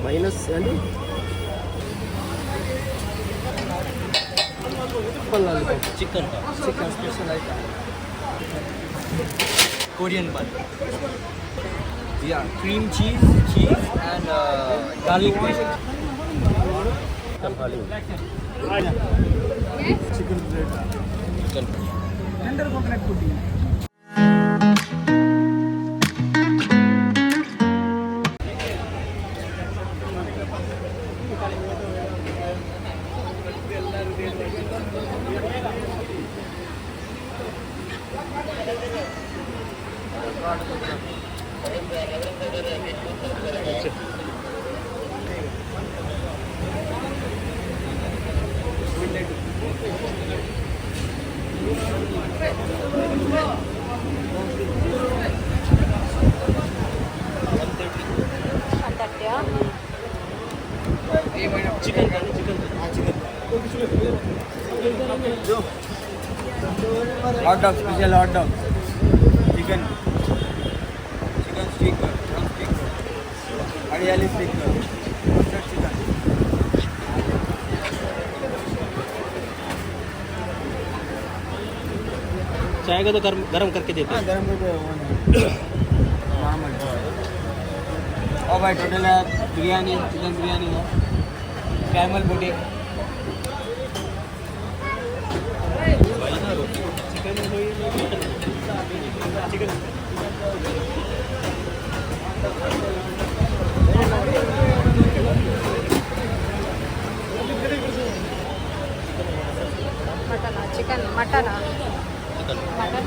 Minus అండి chicken का chicken special item Korean bun. Yeah, cream cheese and garlic bread. Chicken bread Chicken. Tender coconut pudding Chicken का chicken. hot dog special hot dog chicken stick हरियाली stick roasted chicken चाय का तो गरम करके देते हैं. गरम करके नॉर्मल और भाई टोटल है बिरयानी चिकन बिरयानी है camel pudding chicken chicken mutton mutton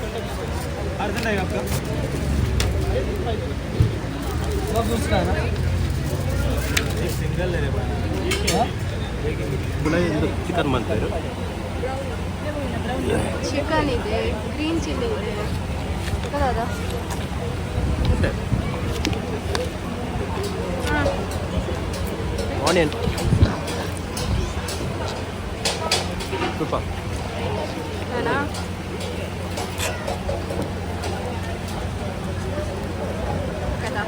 urgent है आपका सब दूसरा है ना एक सिंगल ले रहे हाँ? चिकन ಮಾಡ್ತಾರೆ ಚಿಕನ್ ಇದೆ ಗ್ರೀನ್ ಚಿಲ್ಲಿ ಇದೆ ಹೌದಾ ಆನಿಯನ್ ತುಪ್ಪ ಏನಾ ಕದಾ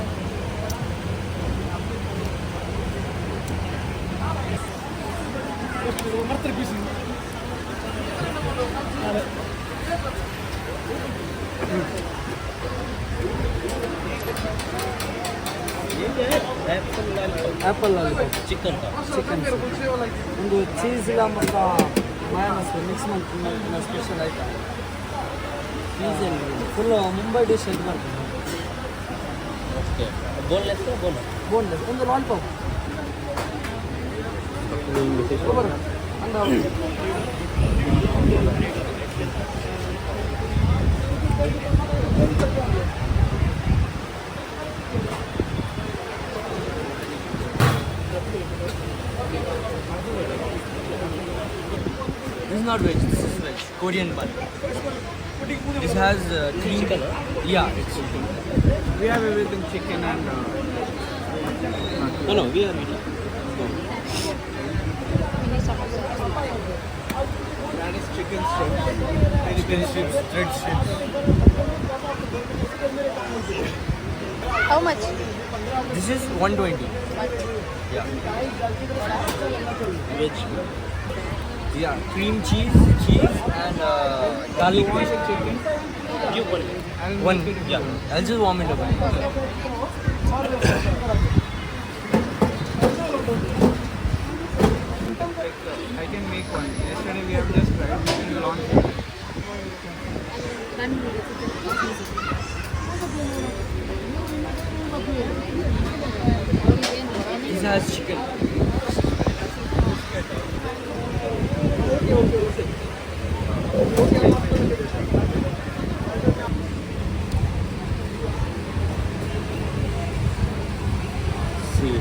ಆ್ಯಪಲ್ ಲಾಲಿಪಾಪ್ ಚಿಕನ್ का ಚಿಕನ್ ಒಂದು ಚೀಸ್ ಇಲ್ಲ ಮತ್ತು ಮಯೋನಸ್ ಮಿಕ್ಸ್ ಮಾಡ್ಕೊಂಡು ಸ್ಪೆಷಲ್ ಐಟಮ್ ಚೀಸಲ್ಲಿ ಫುಲ್ಲು ಮುಂಬೈ ಡಿಶ್ ಇದು ಮಾಡ್ತೀನಿ ಓಕೆ ಬೋನ್ಲೆಸ್ ಬೋನ್ಲೆಸ್ ಒಂದು ಲಾಲಿಪಾಪ್ ಅಂದ This is not veg, this is veg. Korean bun. This has cream. Chicken, yeah, it's chicken. we have everything chicken and No, we are eating. that is chicken strips, peri strips, thread strips. How much? This is 120. Yeah. Veg. Yeah, cream cheese and garlic bread. Give one. Yeah, I'll just warm it up. I can make one. Yesterday we have just tried. We can launch it. This has chicken. See,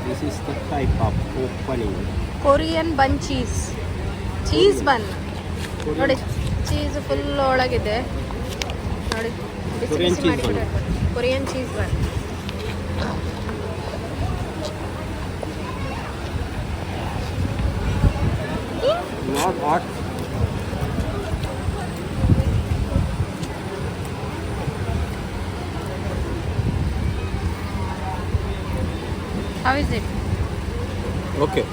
this is the type of opening. Korean bun cheese bun ನೋಡಿ, cheese full ಒಳಗಿದೆ ನೋಡಿ, ಬಿಸಿ Korean ಬಿಸಿ cheese ಮಾಡಿಬಿಟ್ಟು Korean cheese bun. Not hot. How is it? Okay.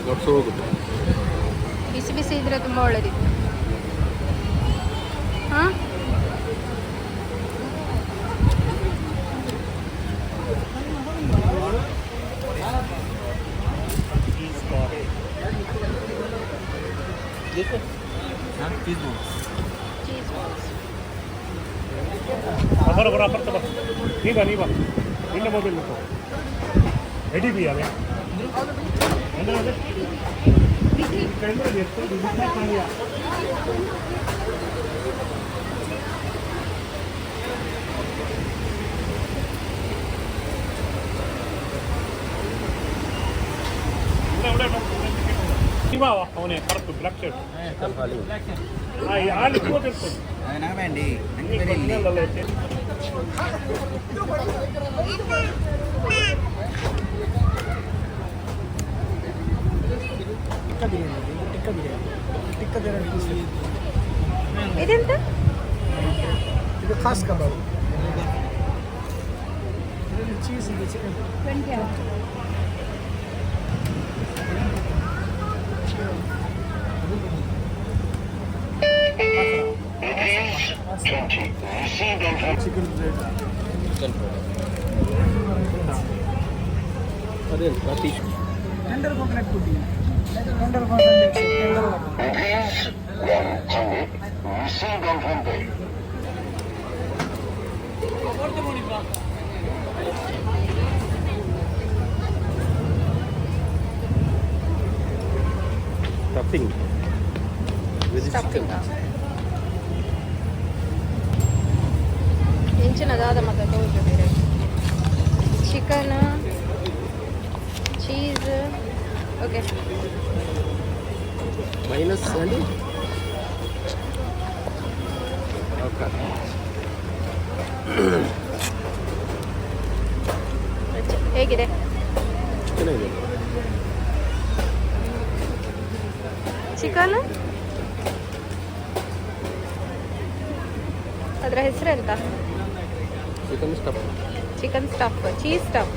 Not so good. ಬಿಸಿ ಬಿಸಿ ಇದ್ರೆ ತುಂಬ ಒಳ್ಳೆದಿತ್ತು. ಹಾಂ, Cheese balls. Cheese balls. बरोबर आपण तर नाही बा ಇಲ್ಲ ಮೊಬೈಲ್ नको ರೆಡಿ ಬಿ ಅವೆ ಅಂದ್ರೆ ಕೈಯಲ್ಲಿ ಎಷ್ಟು ಡಿಜಿಟಲ್ ಮಾಡಿಯಾ ಇವಾ ಅವನೇ ಕರೆಕ್ಟ್ ಬ್ಲಾಕ್ ಶರ್ಟ್ ಅಲ್ಲಿ ಕೂತಿರ್ತಾನೆ വേണ്ടി ಇನ್ನೊಂದಲ್ಲ ಐತೆ ಟಿಕ್ಕ ಬಿರಿಯಾನಿ ಟಿಕ್ಕ ಬಿರಿಯಾನಿ ಇದೆಂತ? ಇದು ಖಾಸ್ ಕಬಾಬ್. ಇದರಲ್ಲಿ ಚೀಸ್ ಇದೆ, ಚಿಕನ್. Chicken bread. ಅದೇ coffee. Tender coconut pudding. Tender coconut tender Stuffing. With chicken. ಹೆಂಚಿನದಾದ ಮತ್ತೆ ತೋರಿಸು ಬೇರೆ. Chicken, cheese, okay. Minus and okay. ಹೇಗಿದೆ? ಚೆನ್ನಾಗಿದೆ. ಚಿಕನ್ ಅದರ ಹೆಸರೆಂತ? Chicken stuff. Chicken stuff, cheese stuff.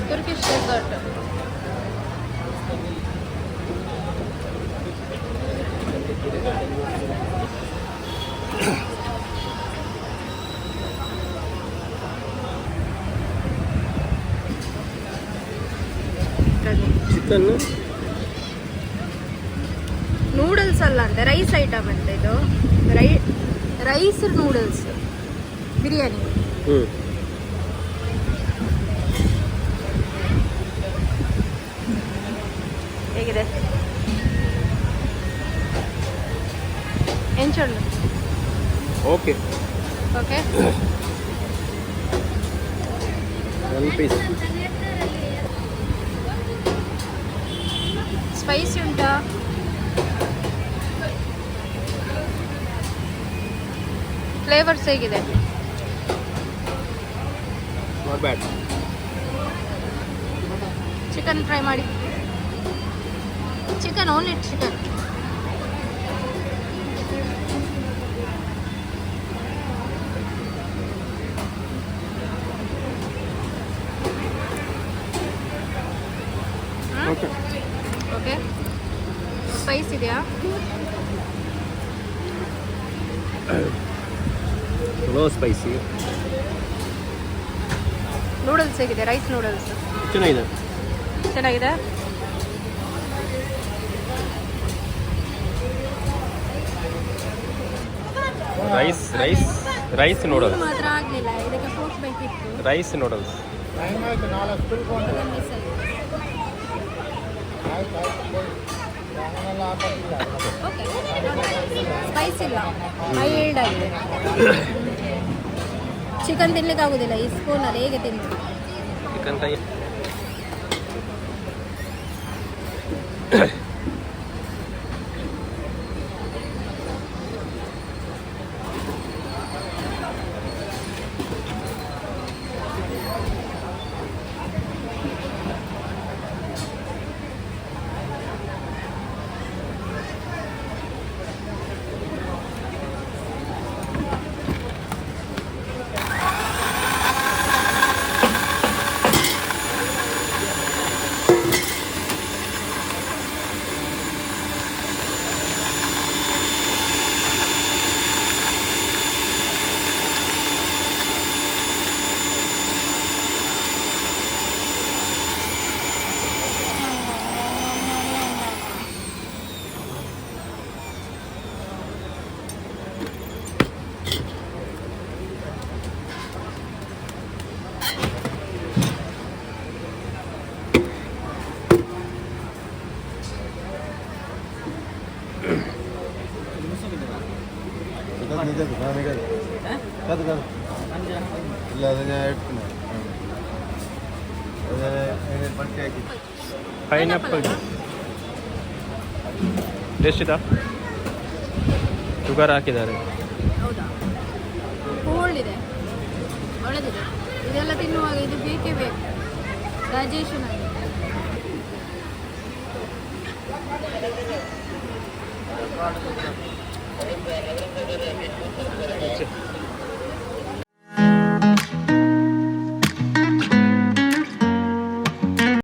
Turkish dessert. Chicken. Noodles ಅಲ್ಲ ಅಂತೆ, ರೈಸ್ ಐಟಮ್ ಅಂತ ಇದು. Rice noodles biryani. ಹೇಗಿದೆ? ಎಂಚೊಳ್ಳು. Okay. Okay, 1 piece. ಸ್ಪೈಸಿ ಉಂಟಾ? ಫ್ಲೇವರ್ಸ್ ಹೇಗಿದೆ? Not bad. ಚಿಕನ್ ಟ್ರೈ ಮಾಡಿ. Chicken, only chicken. Okay. Okay, spice ಇದೆಯಾ? Low spicy. ನೂಡಲ್ಸ್ ಹೇಗಿದೆ? ರೈಸ್ ನೂಡಲ್ಸ್ ಚೆನ್ನಾಗಿದೆ. ಚೆನ್ನಾಗಿದೆ. Rice noodles. ಮಾತ್ರ ಆಗಲಿಲ್ಲ, ಇದಕ್ಕೆ ಫೋರ್ಕ್ ಬೇಕಿತ್ತು. Rice noodles. ಓಕೆ, ಸ್ಪೈಸ್ ಇಲ್ಲ, ಮೈಲ್ಡ್ ಆಗಿದೆ. ಚಿಕನ್ ತಿನ್ಲಿಕ್ಕೆ ಆಗೋದಿಲ್ಲ ಈ ಸ್ಪೂನಲ್ಲಿ, ಹೇಗೆ ತಿಂತು? ಚಿಕನ್ ಕೈ ಇಲ್ಲ ಅದನ್ನ ಇಡ್ತೀನಿ. ಬಟ್ಟೆ ಹಾಕಿ ಪೈನಾಪಲ್ ಟೇಸ್ಟ್ ಇದಾ? ಶುಗರ್ ಹಾಕಿದ್ದಾರೆ. ಹೌದಾ? ಕೋಲ್ಡ್ ಇದೆ, ಒಳ್ಳೆದಿದೆ. ಇದೆಲ್ಲ ತಿನ್ನುವಾಗ ಇದು ಬೇಕೇ ಬೇಕು, ಡೈಜೆಷನ್ ಆಗಿದೆ.